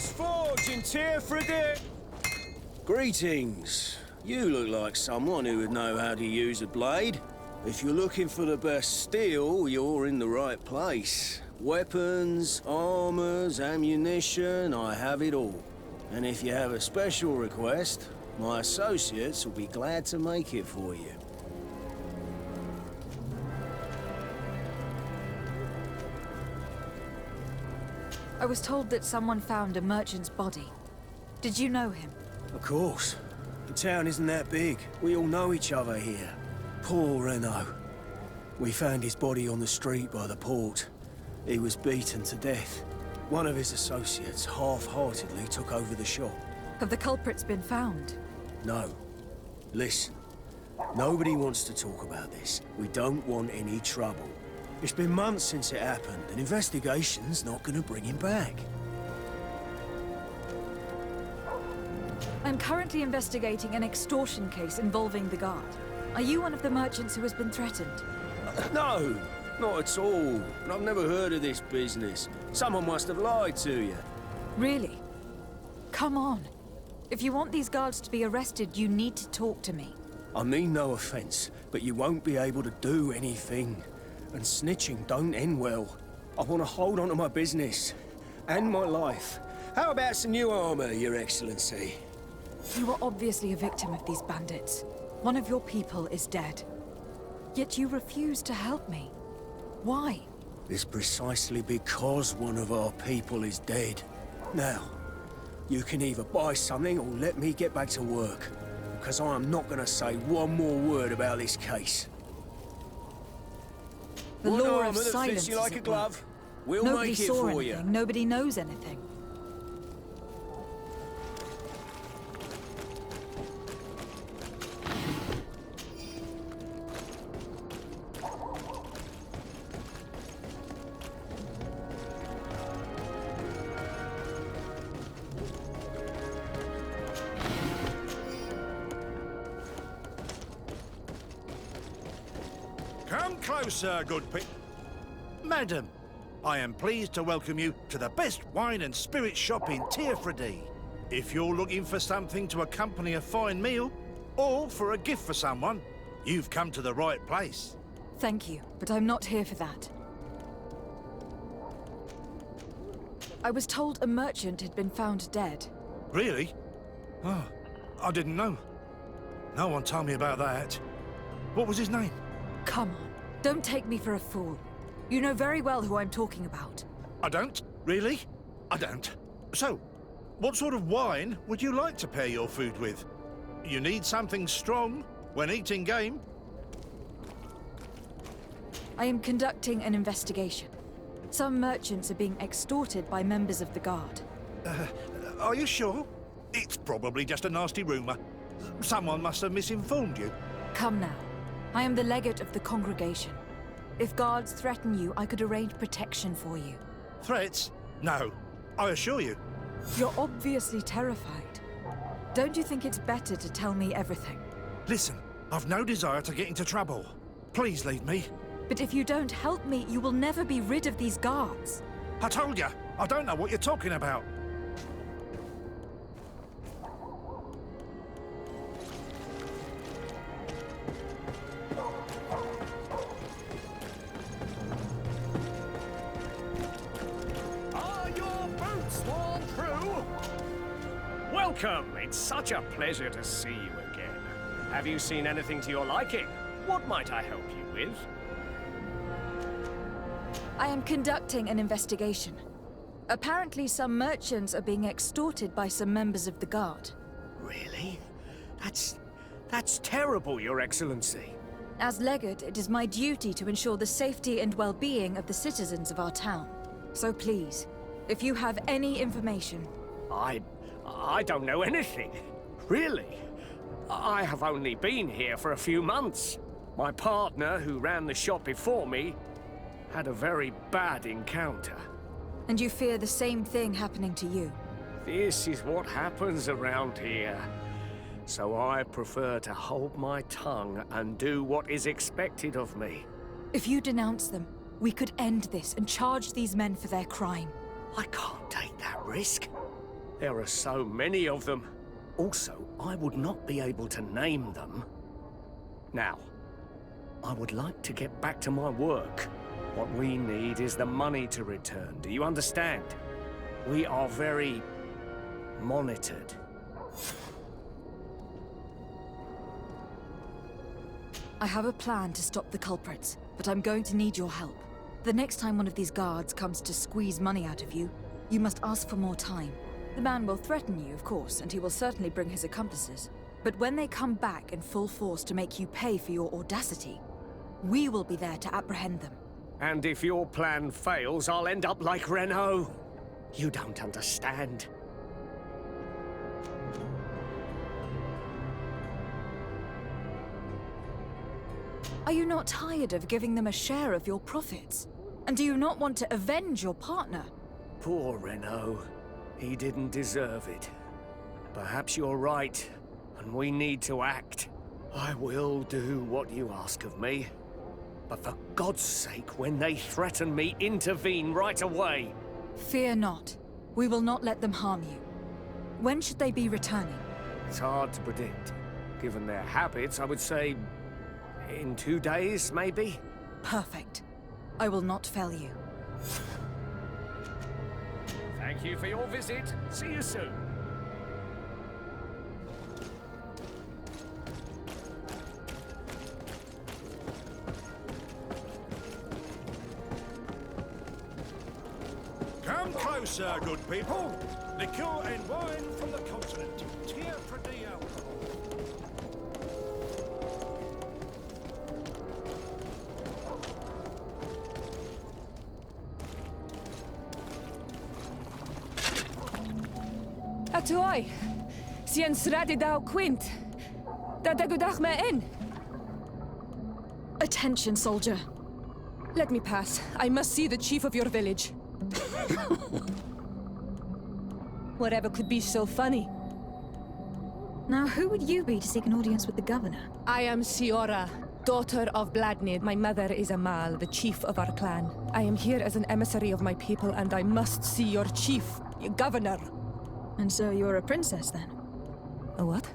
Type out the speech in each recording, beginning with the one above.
Glass Forge in Tiefrede. Greetings. You look like someone who would know how to use a blade. If you're looking for the best steel, you're in the right place. Weapons, armors, ammunition, I have it all. And if you have a special request, my associates will be glad to make it for you. I was told that someone found a merchant's body. Did you know him? Of course. The town isn't that big. We all know each other here. Poor Renault. We found his body on the street by the port. He was beaten to death. One of his associates half-heartedly took over the shop. Have the culprits been found? No. Listen. Nobody wants to talk about this. We don't want any trouble. It's been months since it happened. An investigation's not going to bring him back. I'm currently investigating an extortion case involving the guard. Are you one of the merchants who has been threatened? No, not at all. I've never heard of this business. Someone must have lied to you. Really? Come on. If you want these guards to be arrested, you need to talk to me. I mean no offense, but you won't be able to do anything. And snitching don't end well. I want to hold on to my business. And my life. How about some new armor, Your Excellency? You were obviously a victim of these bandits. One of your people is dead. Yet you refuse to help me. Why? It's precisely because one of our people is dead. Now, you can either buy something or let me get back to work. Because I am not going to say one more word about this case. The One law armor of that silence fits you like is a at glove. work. We'll Nobody make it saw for anything. you. Nobody knows anything. Come closer, good pe... Madam, I am pleased to welcome you to the best wine and spirit shop in Tiefrede. If you're looking for something to accompany a fine meal, or for a gift for someone, you've come to the right place. Thank you, but I'm not here for that. I was told a merchant had been found dead. Really? Oh, I didn't know. No one told me about that. What was his name? Come on, don't take me for a fool. You know very well who I'm talking about. I don't? Really? I don't. So, what sort of wine would you like to pair your food with? You need something strong when eating game? I am conducting an investigation. Some merchants are being extorted by members of the guard. Are you sure? It's probably just a nasty rumor. Someone must have misinformed you. Come now. I am the legate of the congregation. If guards threaten you, I could arrange protection for you. Threats? No. I assure you. You're obviously terrified. Don't you think it's better to tell me everything? Listen, I've no desire to get into trouble. Please leave me. But if you don't help me, you will never be rid of these guards. I told you, I don't know what you're talking about. Welcome! It's such a pleasure to see you again. Have you seen anything to your liking? What might I help you with? I am conducting an investigation. Apparently some merchants are being extorted by some members of the guard. Really? That's terrible, Your Excellency. As legate, it is my duty to ensure the safety and well-being of the citizens of our town. So please, if you have any information... I don't know anything. Really. I have only been here for a few months. My partner, who ran the shop before me, had a very bad encounter. And you fear the same thing happening to you? This is what happens around here. So I prefer to hold my tongue and do what is expected of me. If you denounce them, we could end this and charge these men for their crime. I can't take that risk. There are so many of them. Also, I would not be able to name them. Now, I would like to get back to my work. What we need is the money to return. Do you understand? We are very monitored. I have a plan to stop the culprits, but I'm going to need your help. The next time one of these guards comes to squeeze money out of you, you must ask for more time. The man will threaten you, of course, and he will certainly bring his accomplices. But when they come back in full force to make you pay for your audacity, we will be there to apprehend them. And if your plan fails, I'll end up like Renault. You don't understand. Are you not tired of giving them a share of your profits? And do you not want to avenge your partner? Poor Renault. He didn't deserve it. Perhaps you're right, and we need to act. I will do what you ask of me. But for God's sake, when they threaten me, intervene right away. Fear not. We will not let them harm you. When should they be returning? It's hard to predict. Given their habits, I would say in 2 days, maybe? Perfect. I will not fail you. Thank you for your visit. See you soon. Come closer, good people. Liqueur and wine from the continent. Tier-for-D alcohol. Atoy, sien sradi dau quint. Dadagudach me in. Attention, soldier. Let me pass. I must see the chief of your village. Whatever could be so funny? Now, who would you be to seek an audience with the governor? I am Siora, daughter of Vladnid. My mother is Amal, the chief of our clan. I am here as an emissary of my people, and I must see your chief, your governor. And so you're a princess, then? A what?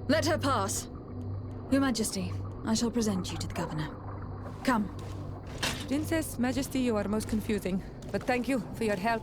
Let her pass. Your Majesty, I shall present you to the governor. Come. Princess, Majesty, you are most confusing. But thank you for your help.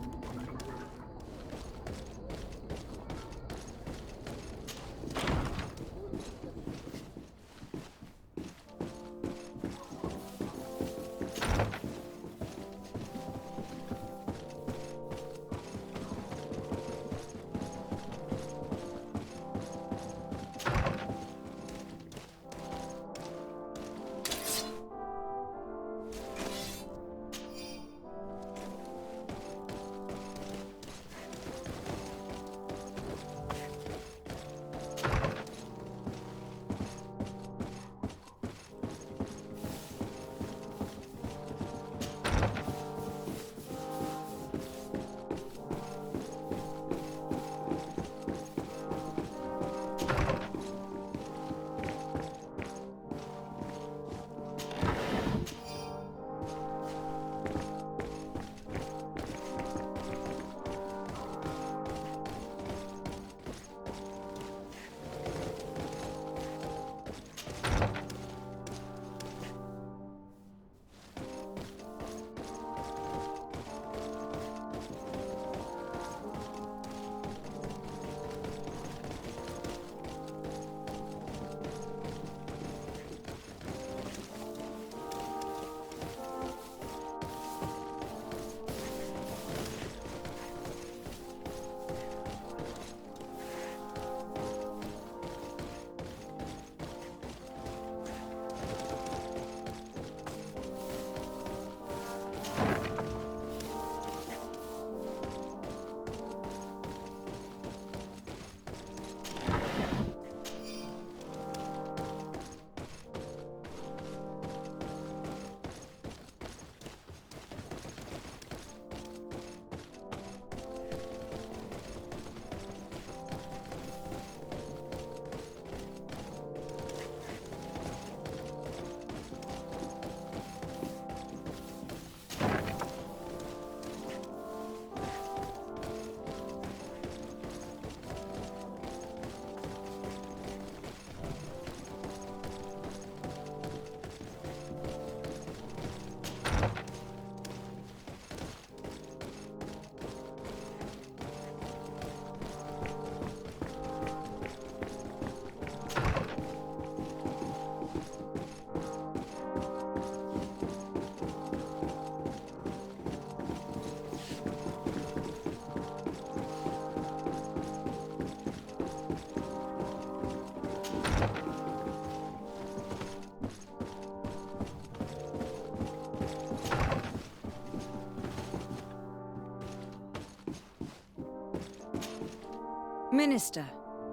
Minister.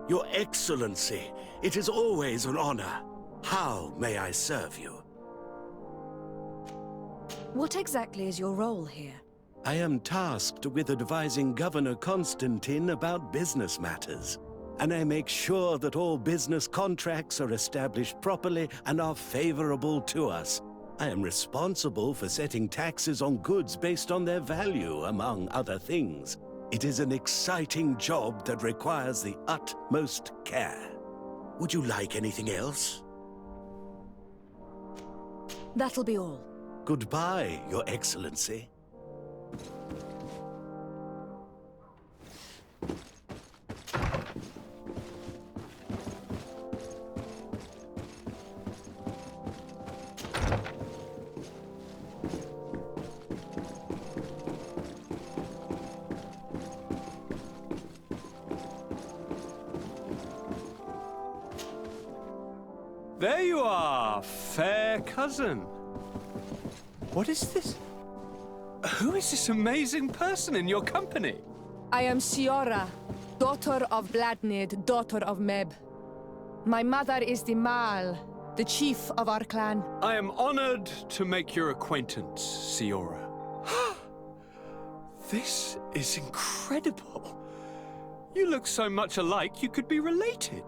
Your Excellency, it is always an honor. How may I serve you? What exactly is your role here? I am tasked with advising Governor Constantin about business matters, and I make sure that all business contracts are established properly and are favorable to us. I am responsible for setting taxes on goods based on their value, among other things. It is an exciting job that requires the utmost care. Would you like anything else? That'll be all. Goodbye, Your Excellency. There you are, fair cousin. What is this? Who is this amazing person in your company? I am Siora, daughter of Bladnid, daughter of Meb. My mother is the Mal, the chief of our clan. I am honored to make your acquaintance, Siora. This is incredible. You look so much alike you could be related.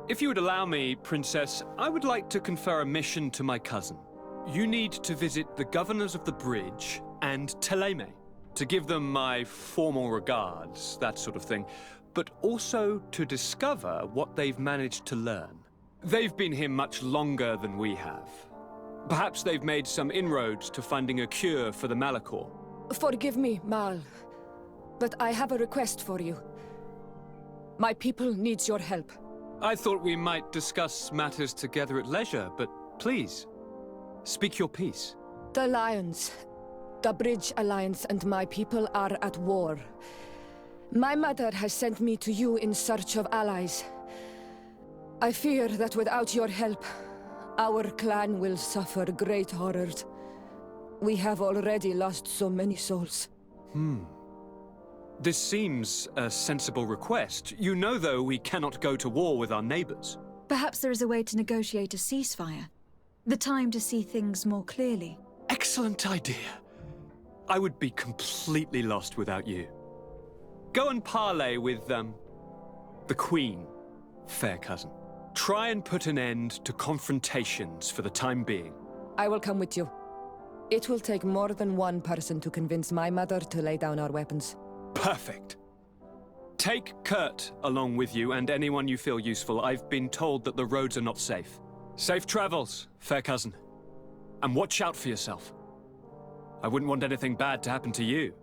If you would allow me, Princess, I would like to confer a mission to my cousin. You need to visit the governors of the bridge and Teleme to give them my formal regards, that sort of thing, but also to discover what they've managed to learn. They've been here much longer than we have. Perhaps they've made some inroads to finding a cure for the Malachor. Forgive me, Mal, but I have a request for you. My people needs your help. I thought we might discuss matters together at leisure, but please, speak your piece. The Lions, the Bridge Alliance and my people are at war. My mother has sent me to you in search of allies. I fear that without your help, our clan will suffer great horrors. We have already lost so many souls. This seems a sensible request. You know, though, we cannot go to war with our neighbors. Perhaps there is a way to negotiate a ceasefire. The time to see things more clearly. Excellent idea. I would be completely lost without you. Go and parley with, the Queen, fair cousin. Try and put an end to confrontations for the time being. I will come with you. It will take more than one person to convince my mother to lay down our weapons. Perfect. Take Kurt along with you and anyone you feel useful. I've been told that the roads are not safe. Safe travels, fair cousin. And watch out for yourself. I wouldn't want anything bad to happen to you.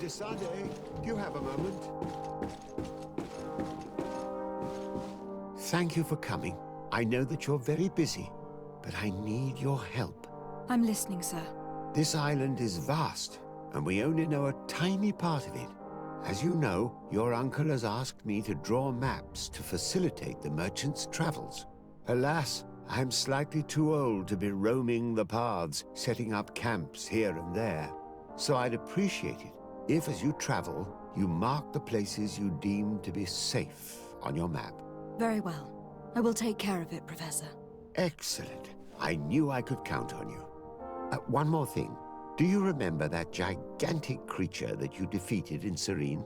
Desade, do you have a moment? Thank you for coming. I know that you're very busy, but I need your help. I'm listening, sir. This island is vast, and we only know a tiny part of it. As you know, your uncle has asked me to draw maps to facilitate the merchants' travels. Alas, I'm slightly too old to be roaming the paths, setting up camps here and there. So I'd appreciate it if, as you travel, you mark the places you deem to be safe on your map. Very well. I will take care of it, Professor. Excellent. I knew I could count on you. One more thing. Do you remember that gigantic creature that you defeated in Serene?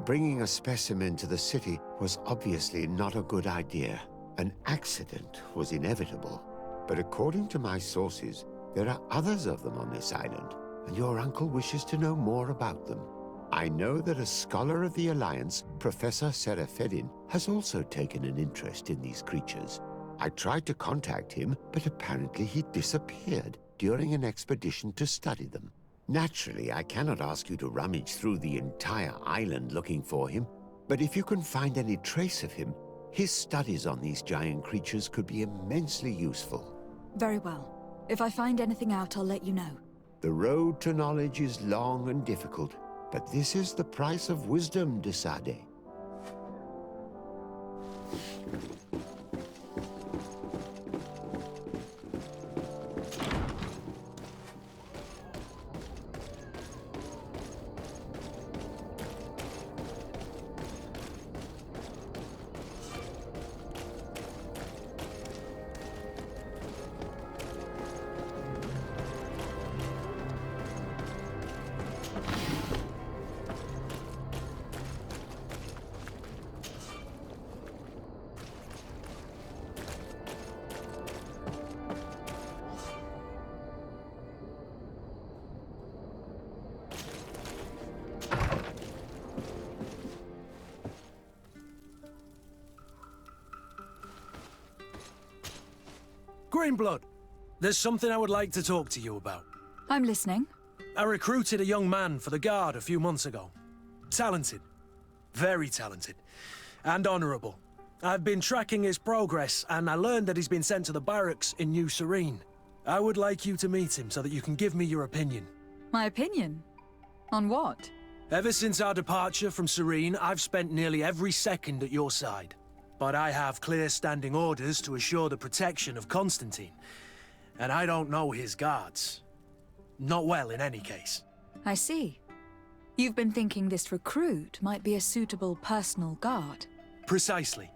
Bringing a specimen to the city was obviously not a good idea. An accident was inevitable. But according to my sources, there are others of them on this island, and your uncle wishes to know more about them. I know that a scholar of the Alliance, Professor Serafedin, has also taken an interest in these creatures. I tried to contact him, but apparently he disappeared during an expedition to study them. Naturally, I cannot ask you to rummage through the entire island looking for him, but if you can find any trace of him, his studies on these giant creatures could be immensely useful. Very well. If I find anything out, I'll let you know. The road to knowledge is long and difficult, but this is the price of wisdom, Desade. Greenblood, there's something I would like to talk to you about. I'm listening. I recruited a young man for the Guard a few months ago. Talented. Very talented. And honorable. I've been tracking his progress, and I learned that he's been sent to the barracks in New Serene. I would like you to meet him so that you can give me your opinion. My opinion? On what? Ever since our departure from Serene, I've spent nearly every second at your side. But I have clear standing orders to assure the protection of Constantin. And I don't know his guards. Not well, in any case. I see. You've been thinking this recruit might be a suitable personal guard. Precisely.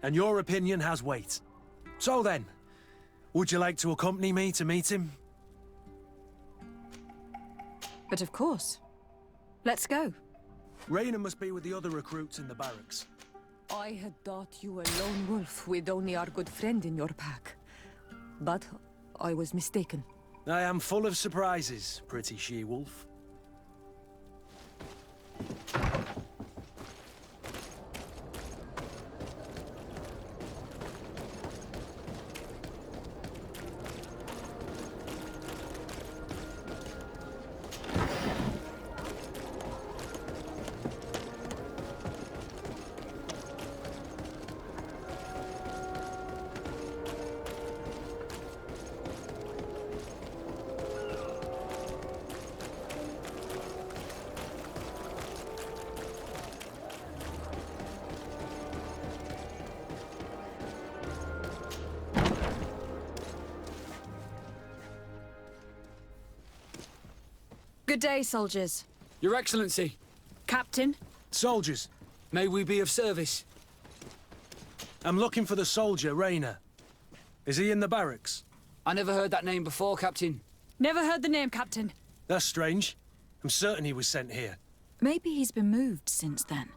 And your opinion has weight. So then, would you like to accompany me to meet him? But of course. Let's go. Raina must be with the other recruits in the barracks. I had thought you were a lone wolf with only our good friend in your pack. But I was mistaken. I am full of surprises, pretty she-wolf. Good day, soldiers. Your Excellency. Captain? Soldiers, May we be of service? I'm looking for the soldier, Raina. Is he in the barracks? I never heard that name before, Captain. Never heard the name, Captain. That's strange. I'm certain he was sent here. Maybe he's been moved since then.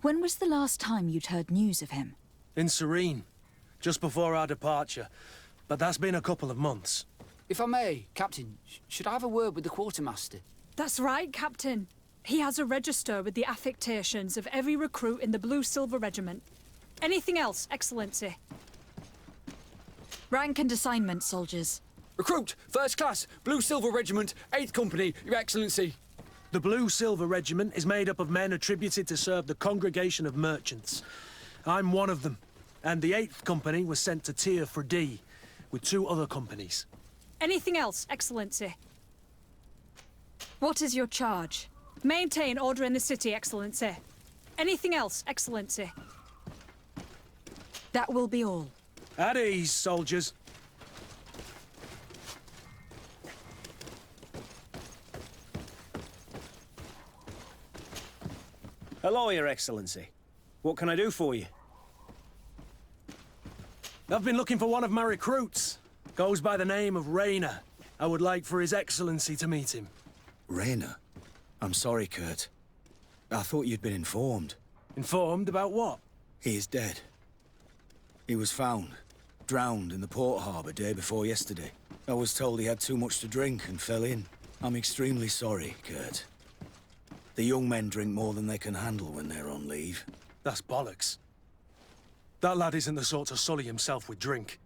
When was the last time you'd heard news of him? In Serene. Just before our departure. But that's been a couple of months. If I may, Captain, should I have a word with the quartermaster? That's right, Captain. He has a register with the affectations of every recruit in the Blue-Silver Regiment. Anything else, Excellency? Rank and assignment, soldiers. Recruit, First Class, Blue-Silver Regiment, 8th Company, Your Excellency. The Blue-Silver Regiment is made up of men attributed to serve the Congregation of Merchants. I'm one of them, and the 8th Company was sent to Tier D with 2 other companies. Anything else, Excellency? What is your charge? Maintain order in the city, Excellency. Anything else, Excellency? That will be all. At ease, soldiers. Hello, Your Excellency. What can I do for you? I've been looking for one of my recruits. Goes by the name of Rayner. I would like for His Excellency to meet him. Rayner? I'm sorry, Kurt. I thought you'd been informed. Informed about what? He is dead. He was found, drowned in the port harbour day before yesterday. I was told he had too much to drink and fell in. I'm extremely sorry, Kurt. The young men drink more than they can handle when they're on leave. That's bollocks. That lad isn't the sort to sully himself with drink.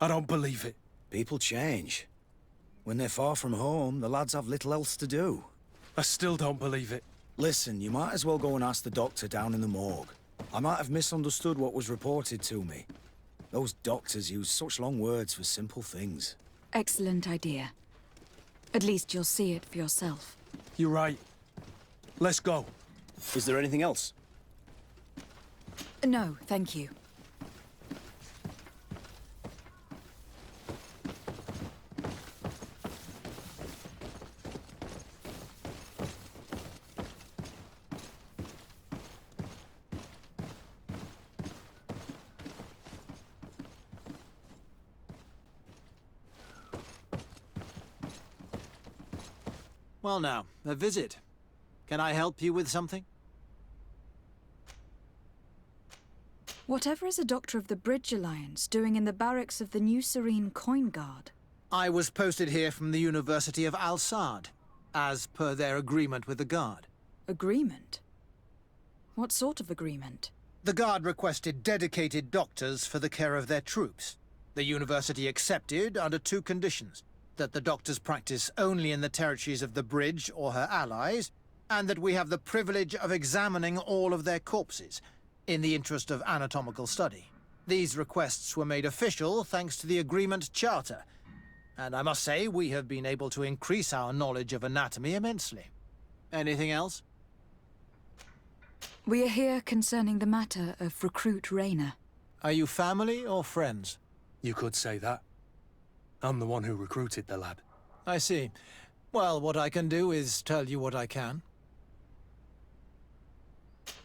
I don't believe it. People change. When they're far from home, the lads have little else to do. I still don't believe it. Listen, you might as well go and ask the doctor down in the morgue. I might have misunderstood what was reported to me. Those doctors use such long words for simple things. Excellent idea. At least you'll see it for yourself. You're right. Let's go. Is there anything else? No, thank you. Well now, a visit. Can I help you with something? Whatever is a Doctor of the Bridge Alliance doing in the barracks of the New Serene Coin Guard? I was posted here from the University of Al-Sad, as per their agreement with the Guard. Agreement? What sort of agreement? The Guard requested dedicated doctors for the care of their troops. The University accepted under 2 conditions: that the doctors practice only in the territories of the Bridge or her allies, and that we have the privilege of examining all of their corpses, in the interest of anatomical study. These requests were made official thanks to the Agreement Charter, and I must say we have been able to increase our knowledge of anatomy immensely. Anything else? We are here concerning the matter of Recruit Rayner. Are you family or friends? You could say that. I'm the one who recruited the lad. I see. Well, what I can do is tell you what I can.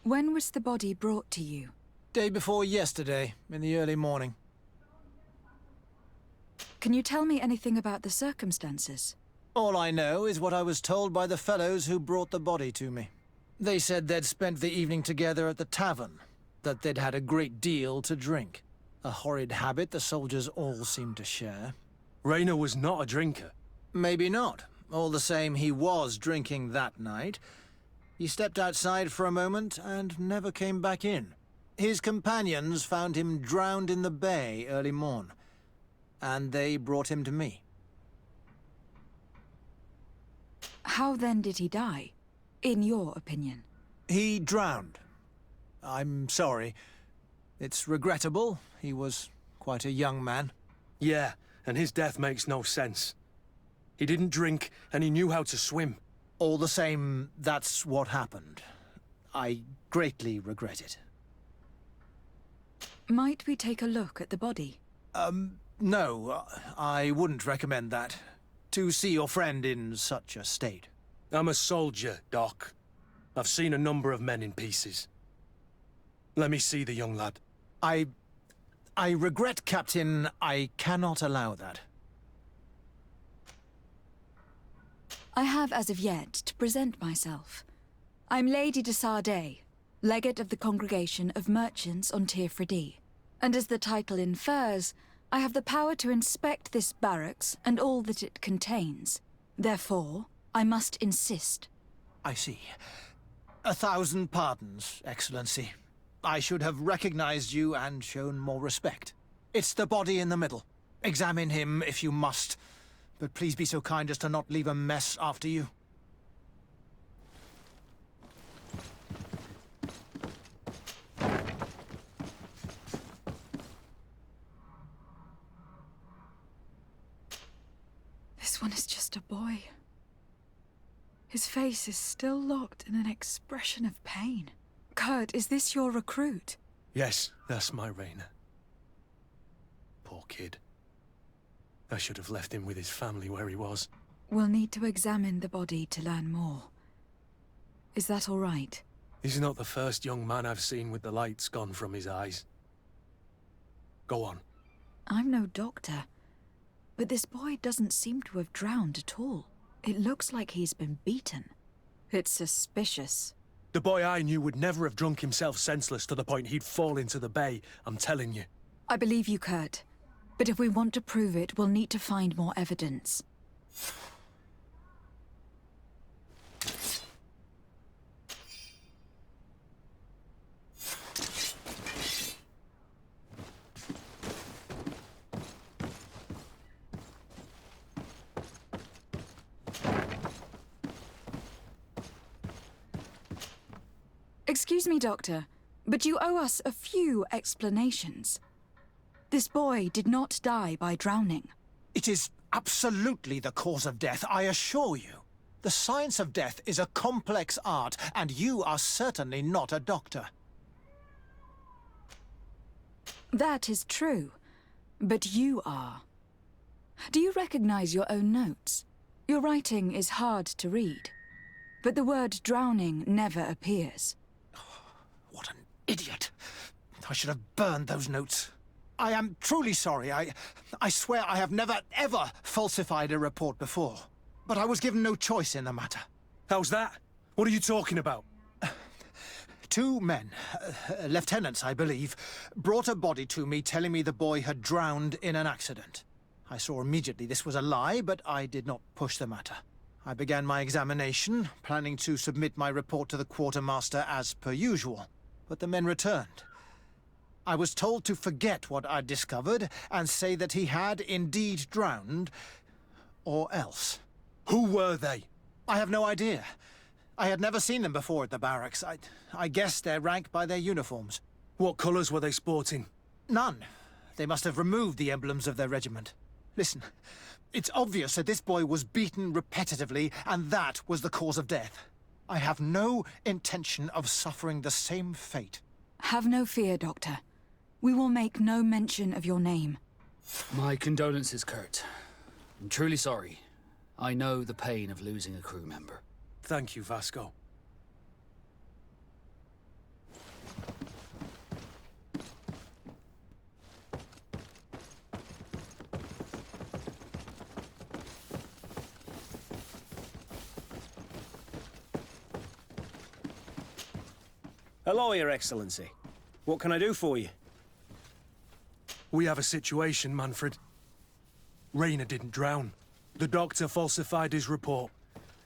When was the body brought to you? Day before yesterday, in the early morning. Can you tell me anything about the circumstances? All I know is what I was told by the fellows who brought the body to me. They said they'd spent the evening together at the tavern, that they'd had a great deal to drink. A horrid habit the soldiers all seemed to share. Rayner was not a drinker. Maybe not. All the same, he was drinking that night. He stepped outside for a moment and never came back in. His companions found him drowned in the bay early morn, and they brought him to me. How then did he die, in your opinion? He drowned. I'm sorry. It's regrettable. He was quite a young man. Yeah, and his death makes no sense. He didn't drink, and he knew how to swim. All the same, that's what happened. I greatly regret it. Might we take a look at the body? No, I wouldn't recommend that. To see your friend in such a state. I'm a soldier, Doc. I've seen a number of men in pieces. Let me see the young lad. I regret, Captain. I cannot allow that. I have as of yet to present myself. I'm Lady de Sardet, Legate of the Congregation of Merchants on Tier D. And as the title infers, I have the power to inspect this barracks and all that it contains. Therefore, I must insist. I see. 1,000 pardons, Excellency. I should have recognized you and shown more respect. It's the body in the middle. Examine him if you must, but please be so kind as to not leave a mess after you. boy. His face is still locked in an expression of pain. Kurt, is this your recruit? Yes, that's my Raina. Poor kid. I should have left him with his family where he was. We'll need to examine the body to learn more. Is that all right? He's not the first young man I've seen with the lights gone from his eyes. Go on. I'm no doctor, but this boy doesn't seem to have drowned at all. It looks like he's been beaten. It's suspicious. The boy I knew would never have drunk himself senseless to the point he'd fall into the bay, I'm telling you. I believe you, Kurt. But if we want to prove it, we'll need to find more evidence. Excuse me, Doctor, but you owe us a few explanations. This boy did not die by drowning. It is absolutely the cause of death, I assure you. The science of death is a complex art, and you are certainly not a doctor. That is true, but you are. Do you recognize your own notes? Your writing is hard to read, but the word drowning never appears. What an idiot. I should have burned those notes. I am truly sorry. I swear I have never, ever falsified a report before. But I was given no choice in the matter. How's that? What are you talking about? Two men, lieutenants, I believe, brought a body to me telling me the boy had drowned in an accident. I saw immediately this was a lie, but I did not push the matter. I began my examination, planning to submit my report to the quartermaster as per usual. But the men returned. I was told to forget what I'd discovered and say that he had indeed drowned, or else. Who were they? I have no idea. I had never seen them before at the barracks. I guessed their rank by their uniforms. What colours were they sporting? None. They must have removed the emblems of their regiment. Listen, it's obvious that this boy was beaten repetitively, and that was the cause of death. I have no intention of suffering the same fate. Have no fear, Doctor. We will make no mention of your name. My condolences, Kurt. I'm truly sorry. I know the pain of losing a crew member. Thank you, Vasco. Hello, Your Excellency. What can I do for you? We have a situation, Manfred. Raina didn't drown. The doctor falsified his report.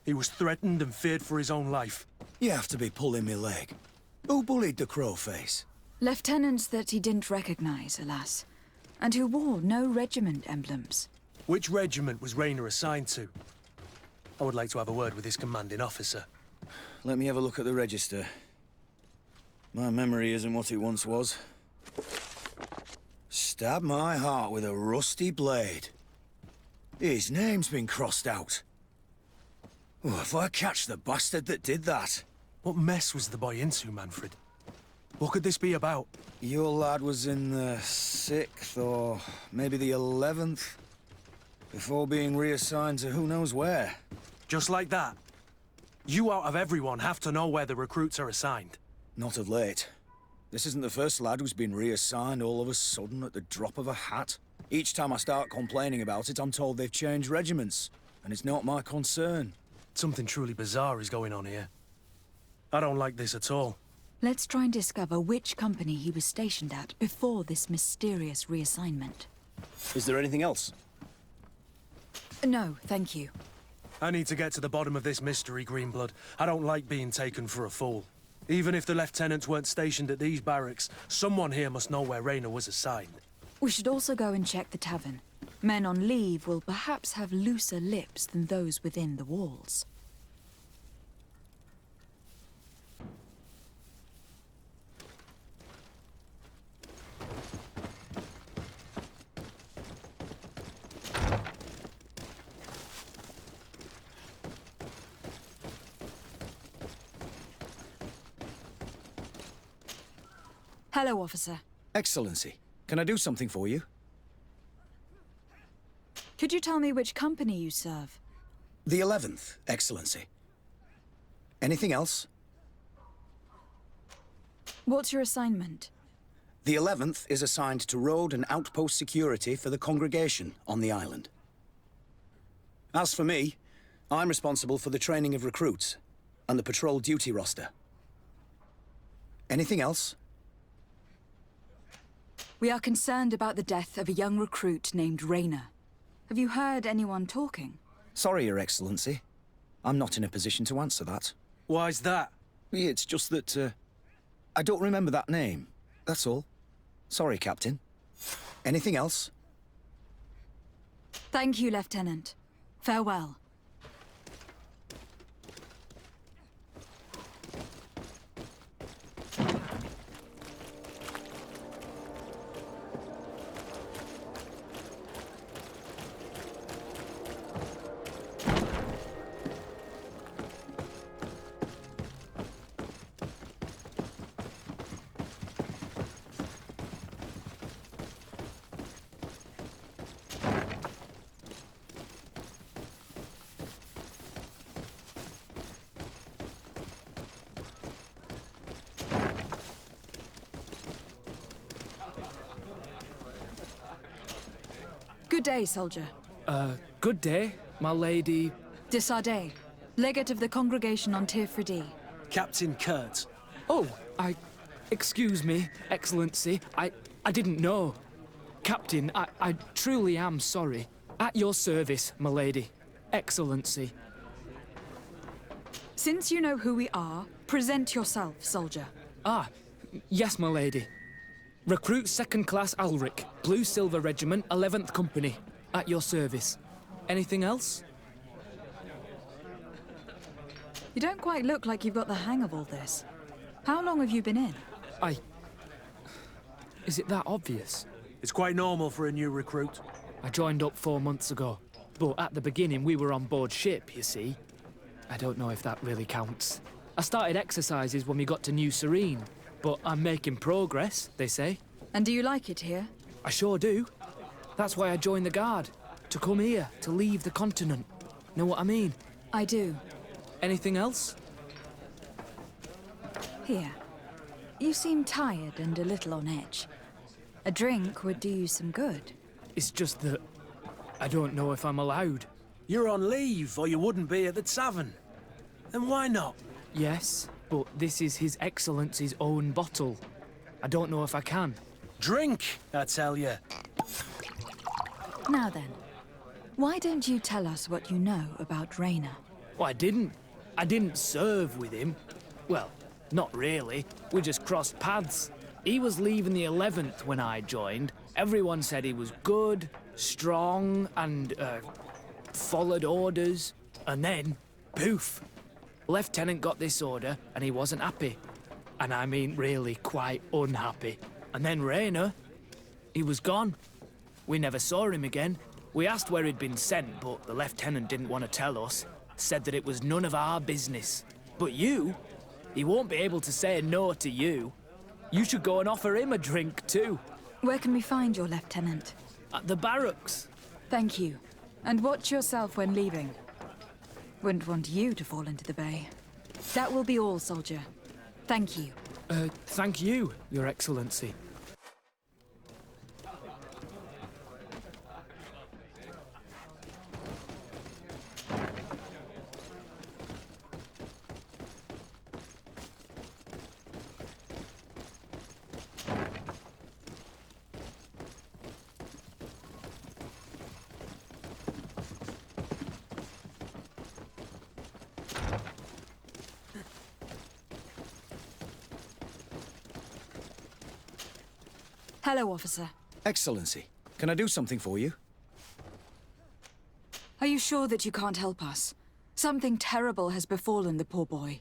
He was threatened and feared for his own life. You have to be pulling me leg. Who bullied the crowface? Lieutenants that he didn't recognize, alas, and who wore no regiment emblems. Which regiment was Raina assigned to? I would like to have a word with his commanding officer. Let me have a look at the register. My memory isn't what it once was. Stab my heart with a rusty blade. His name's been crossed out. Oh, if I catch the bastard that did that. What mess was the boy into, Manfred? What could this be about? Your lad was in the 6th or maybe the 11th, before being reassigned to who knows where. Just like that? You out of everyone have to know where the recruits are assigned. Not of late. This isn't the first lad who's been reassigned all of a sudden at the drop of a hat. Each time I start complaining about it, I'm told they've changed regiments, and it's not my concern. Something truly bizarre is going on here. I don't like this at all. Let's try and discover which company he was stationed at before this mysterious reassignment. Is there anything else? No, thank you. I need to get to the bottom of this mystery, Greenblood. I don't like being taken for a fool. Even if the lieutenants weren't stationed at these barracks, someone here must know where Raina was assigned. We should also go and check the tavern. Men on leave will perhaps have looser lips than those within the walls. Hello, officer. Excellency, can I do something for you? Could you tell me which company you serve? The 11th, Excellency. Anything else? What's your assignment? The 11th is assigned to road and outpost security for the congregation on the island. As for me, I'm responsible for the training of recruits and the patrol duty roster. Anything else? We are concerned about the death of a young recruit named Raynor. Have you heard anyone talking? Sorry, Your Excellency. I'm not in a position to answer that. Why's that? It's just that, I don't remember that name. That's all. Sorry, Captain. Anything else? Thank you, Lieutenant. Farewell. Good day, soldier. Good day, my lady. Desardet, legate of the congregation on Tirfredi. Captain Kurt. Oh, excuse me, Excellency. I didn't know. Captain, I truly am sorry. At your service, my lady. Excellency. Since you know who we are, present yourself, soldier. Ah, yes, my lady. Recruit 2nd Class Alric, Blue Silver Regiment, 11th Company. At your service. Anything else? You don't quite look like you've got the hang of all this. How long have you been in? Is it that obvious? It's quite normal for a new recruit. I joined up 4 months ago. But at the beginning, we were on board ship, you see. I don't know if that really counts. I started exercises when we got to New Serene. But I'm making progress, they say. And do you like it here? I sure do. That's why I joined the Guard. To come here, to leave the continent. Know what I mean? I do. Anything else? Here. You seem tired and a little on edge. A drink would do you some good. It's just that I don't know if I'm allowed. You're on leave, or you wouldn't be at the tavern. Then why not? Yes, but this is His Excellency's own bottle. I don't know if I can. Drink, I tell you. Now then, why don't you tell us what you know about Raynor? Well, I didn't serve with him. Well, not really. We just crossed paths. He was leaving the 11th when I joined. Everyone said he was good, strong, and, followed orders. And then, poof. Lieutenant got this order, and he wasn't happy. And I mean really quite unhappy. And then Raynor, he was gone. We never saw him again. We asked where he'd been sent, but the lieutenant didn't want to tell us. Said that it was none of our business. But you, he won't be able to say no to you. You should go and offer him a drink too. Where can we find your lieutenant? At the barracks. Thank you. And watch yourself when leaving. Wouldn't want you to fall into the bay. That will be all, soldier. Thank you. Thank you, Your Excellency. Hello, officer. Excellency, can I do something for you? Are you sure that you can't help us? Something terrible has befallen the poor boy.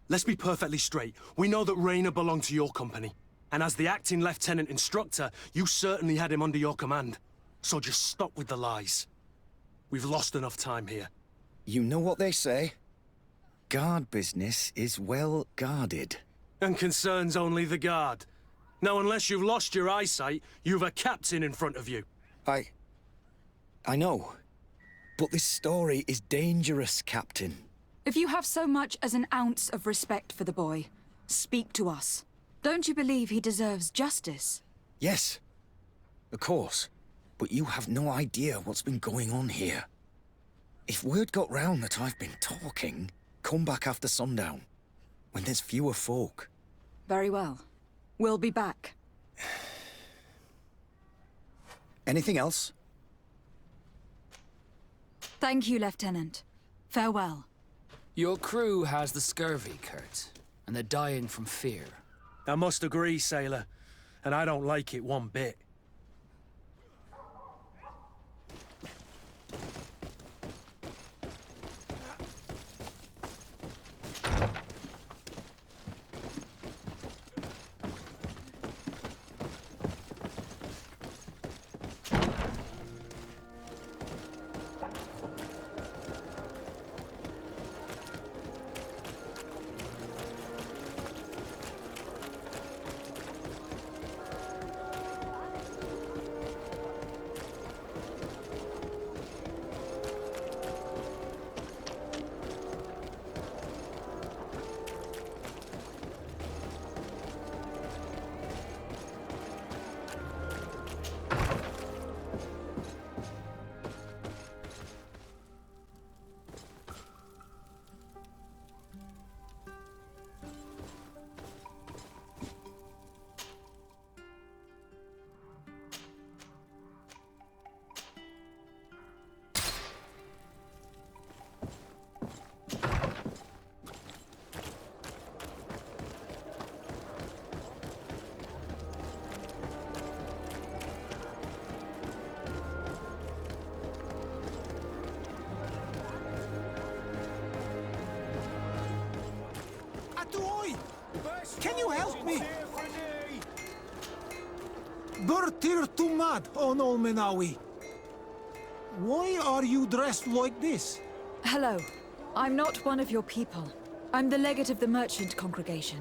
Let's be perfectly straight. We know that Raynor belonged to your company. And as the acting lieutenant instructor, you certainly had him under your command. So just stop with the lies. We've lost enough time here. You know what they say? Guard business is well guarded. And concerns only the Guard. Now, unless you've lost your eyesight, you've a captain in front of you. I know. But this story is dangerous, Captain. If you have so much as an ounce of respect for the boy, speak to us. Don't you believe he deserves justice? Yes, of course. But you have no idea what's been going on here. If word got round that I've been talking, come back after sundown, when there's fewer folk. Very well. We'll be back. Anything else? Thank you, Lieutenant. Farewell. Your crew has the scurvy, Kurt, and they're dying from fear. I must agree, sailor, and I don't like it one bit. Can you help me? Bertir Tumad on Olmenawi. Why are you dressed like this? Hello. I'm not one of your people. I'm the legate of the merchant congregation.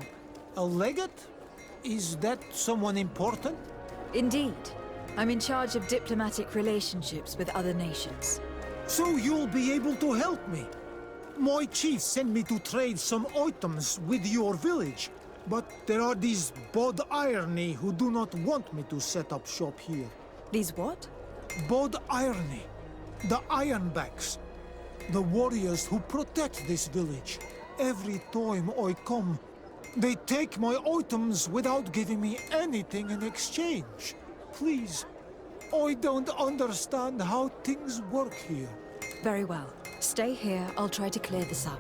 A legate? Is that someone important? Indeed. I'm in charge of diplomatic relationships with other nations. So you'll be able to help me. My chief sent me to trade some items with your village. But there are these Bod Irony who do not want me to set up shop here. These what? Bod Irony. The Ironbacks. The warriors who protect this village. Every time I come, they take my items without giving me anything in exchange. Please, I don't understand how things work here. Very well. Stay here, I'll try to clear this up.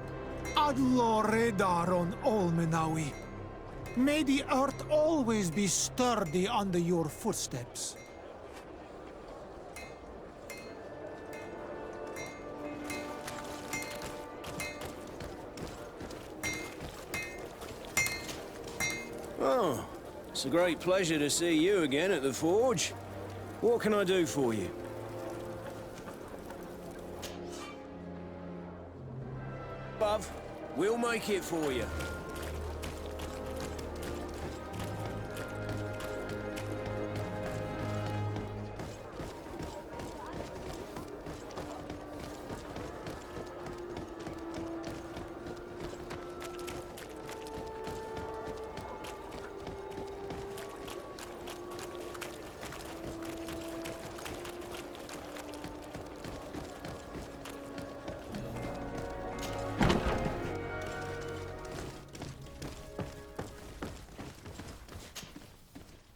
Adlo Redar on Olmenawi. May the earth always be sturdy under your footsteps. Oh, it's a great pleasure to see you again at the forge. What can I do for you? Above, we'll make it for you.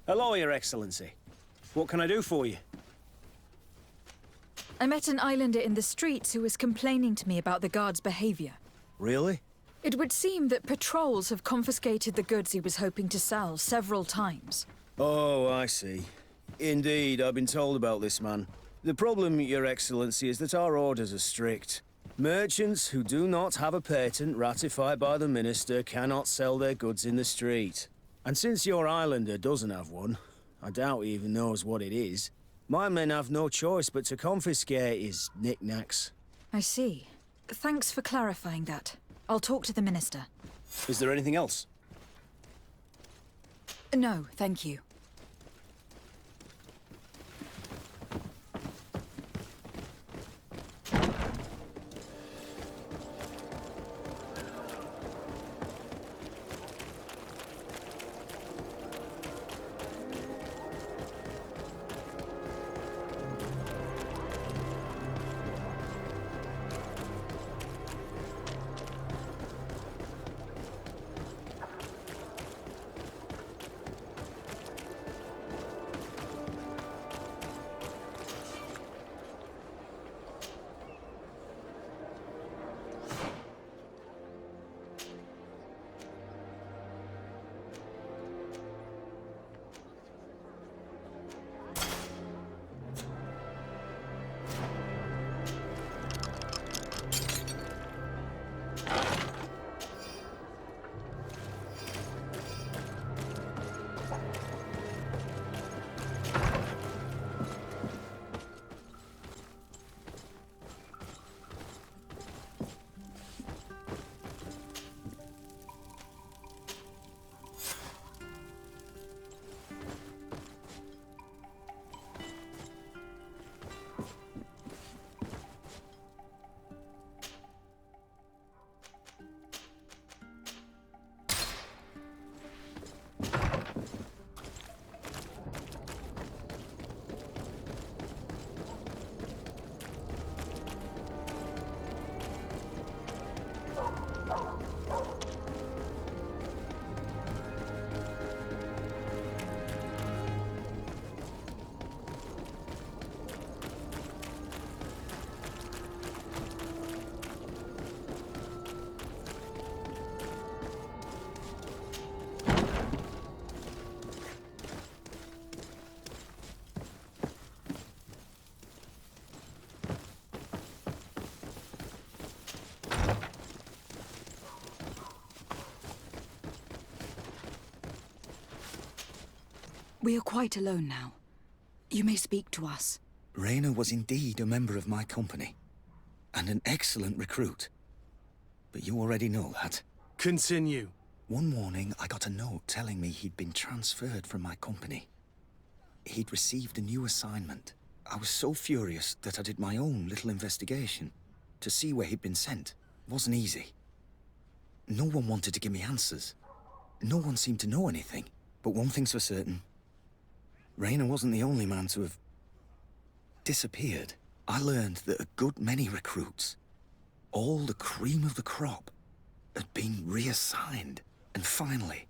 Hello, Your Excellency. What can I do for you? I met an islander in the streets who was complaining to me about the guard's behavior. Really? It would seem that patrols have confiscated the goods he was hoping to sell several times. Oh, I see. Indeed, I've been told about this man. The problem, Your Excellency, is that our orders are strict. Merchants who do not have a patent ratified by the Minister cannot sell their goods in the street. And since your islander doesn't have one, I doubt he even knows what it is, my men have no choice but to confiscate his knickknacks. I see. Thanks for clarifying that. I'll talk to the Minister. Is there anything else? No, thank you. We are quite alone now. You may speak to us. Rayna was indeed a member of my company, and an excellent recruit. But you already know that. Continue. One morning, I got a note telling me he'd been transferred from my company. He'd received a new assignment. I was so furious that I did my own little investigation to see where he'd been sent. It wasn't easy. No one wanted to give me answers. No one seemed to know anything. But one thing's for certain. Rayna wasn't the only man to have disappeared. I learned that a good many recruits, all the cream of the crop, had been reassigned. And finally,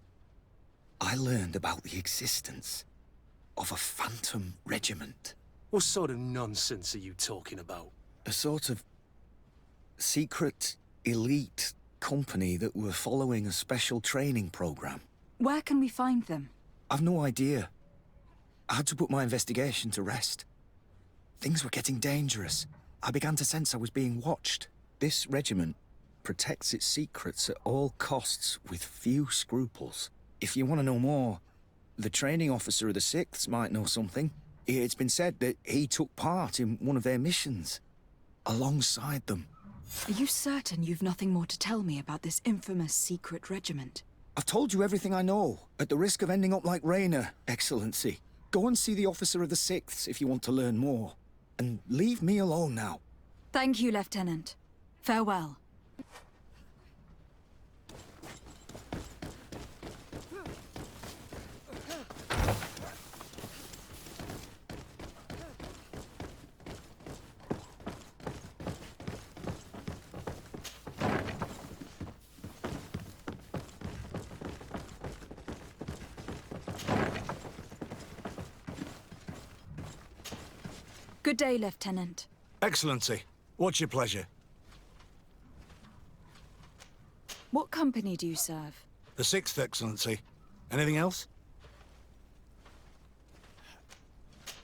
I learned about the existence of a phantom regiment. What sort of nonsense are you talking about? A sort of secret, elite company that were following a special training program. Where can we find them? I've no idea. I had to put my investigation to rest. Things were getting dangerous. I began to sense I was being watched. This regiment protects its secrets at all costs with few scruples. If you want to know more, the training officer of the 6th might know something. It's been said that he took part in one of their missions, alongside them. Are you certain you've nothing more to tell me about this infamous secret regiment? I've told you everything I know, at the risk of ending up like Rayna, Excellency. Go and see the officer of the 6th if you want to learn more. And leave me alone now. Thank you, Lieutenant. Farewell. Good day, Lieutenant. Excellency, what's your pleasure? What company do you serve? The 6th, Excellency. Anything else?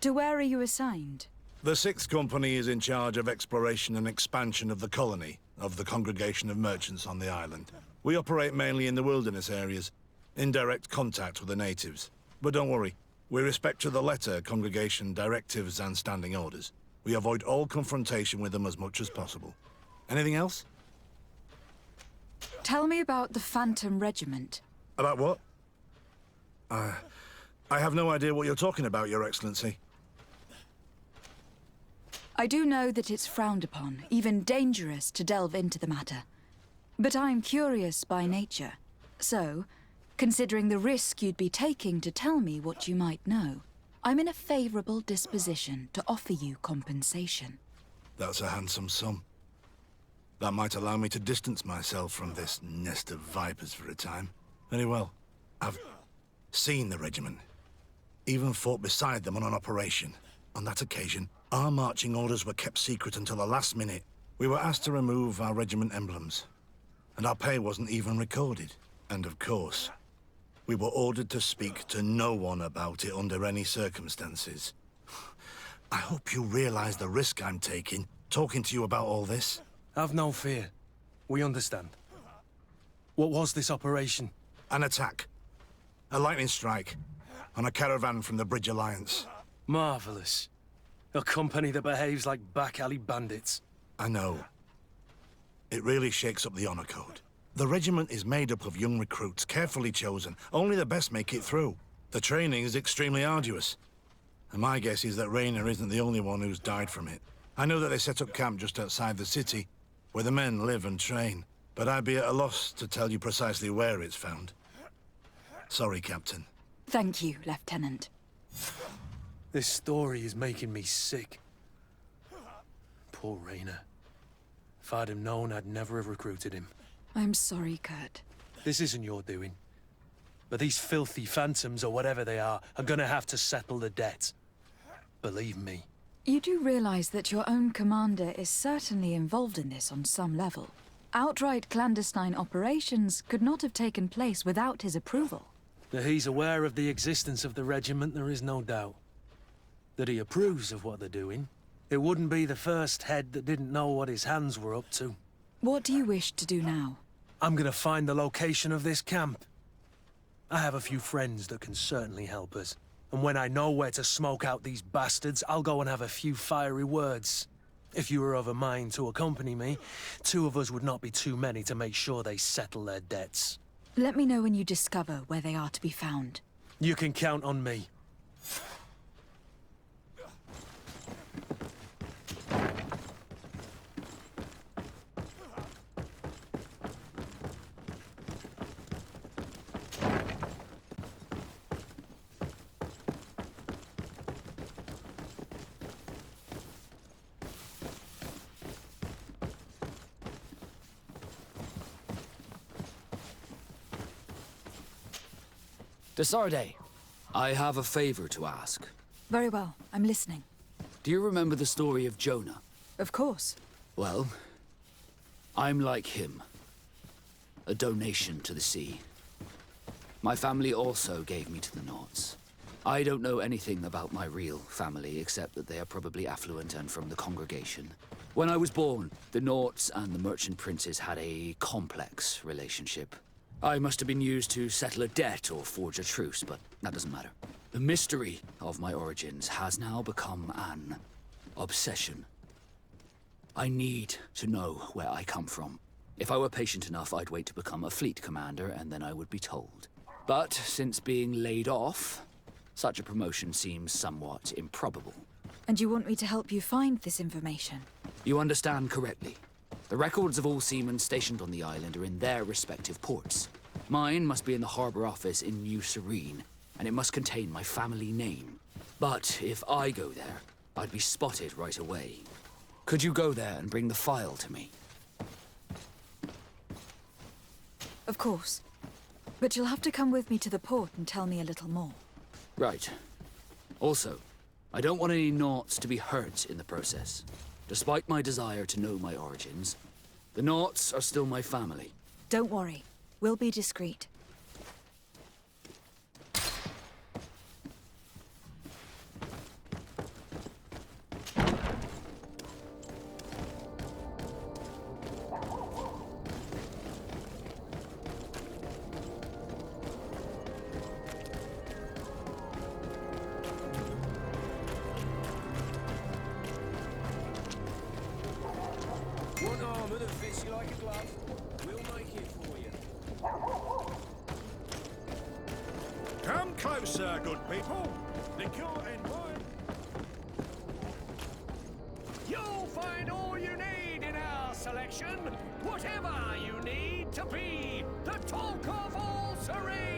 To where are you assigned? The 6th Company is in charge of exploration and expansion of the colony of the Congregation of Merchants on the island. We operate mainly in the wilderness areas, in direct contact with the natives. But don't worry, we respect to the letter Congregation directives and standing orders. We avoid all confrontation with them as much as possible. Anything else? Tell me about the Phantom Regiment. About what? I have no idea what you're talking about, Your Excellency. I do know that it's frowned upon, even dangerous, to delve into the matter. But I'm curious by nature. So, considering the risk you'd be taking to tell me what you might know, I'm in a favorable disposition to offer you compensation. That's a handsome sum. That might allow me to distance myself from this nest of vipers for a time. Very well. I've seen the regiment. Even fought beside them on an operation. On that occasion, our marching orders were kept secret until the last minute. We were asked to remove our regiment emblems. And our pay wasn't even recorded. And of course, we were ordered to speak to no one about it under any circumstances. I hope you realize the risk I'm taking, talking to you about all this. Have no fear. We understand. What was this operation? An attack. A lightning strike. On a caravan from the Bridge Alliance. Marvelous. A company that behaves like back-alley bandits. I know. It really shakes up the honor code. The regiment is made up of young recruits, carefully chosen. Only the best make it through. The training is extremely arduous. And my guess is that Raynor isn't the only one who's died from it. I know that they set up camp just outside the city, where the men live and train. But I'd be at a loss to tell you precisely where it's found. Sorry, Captain. Thank you, Lieutenant. This story is making me sick. Poor Raynor. If I'd have known, I'd never have recruited him. I'm sorry, Kurt. This isn't your doing. But these filthy phantoms, or whatever they are gonna have to settle the debt. Believe me. You do realize that your own commander is certainly involved in this on some level. Outright clandestine operations could not have taken place without his approval. That he's aware of the existence of the regiment, there is no doubt. That he approves of what they're doing. It wouldn't be the first head that didn't know what his hands were up to. What do you wish to do now? I'm gonna find the location of this camp. I have a few friends that can certainly help us. And when I know where to smoke out these bastards, I'll go and have a few fiery words. If you were of a mind to accompany me, 2 of us would not be too many to make sure they settle their debts. Let me know when you discover where they are to be found. You can count on me. Desarde, I have a favor to ask. Very well, I'm listening. Do you remember the story of Jonah? Of course. Well, I'm like him. A donation to the sea. My family also gave me to the Nauts. I don't know anything about my real family, except that they are probably affluent and from the congregation. When I was born, the Nauts and the merchant princes had a complex relationship. I must have been used to settle a debt or forge a truce, but that doesn't matter. The mystery of my origins has now become an obsession. I need to know where I come from. If I were patient enough, I'd wait to become a fleet commander, and then I would be told. But since being laid off, such a promotion seems somewhat improbable. And you want me to help you find this information? You understand correctly. The records of all seamen stationed on the island are in their respective ports. Mine must be in the harbor office in New Serene, and it must contain my family name. But if I go there, I'd be spotted right away. Could you go there and bring the file to me? Of course. But you'll have to come with me to the port and tell me a little more. Right. Also, I don't want any Nauts to be hurt in the process. Despite my desire to know my origins, the Nauts are still my family. Don't worry. We'll be discreet. One armor that fits you like a glove. We'll make it for you. Closer, good people. Liqueur and wine. You'll find all you need in our selection. Whatever you need to be the talk of all Serene.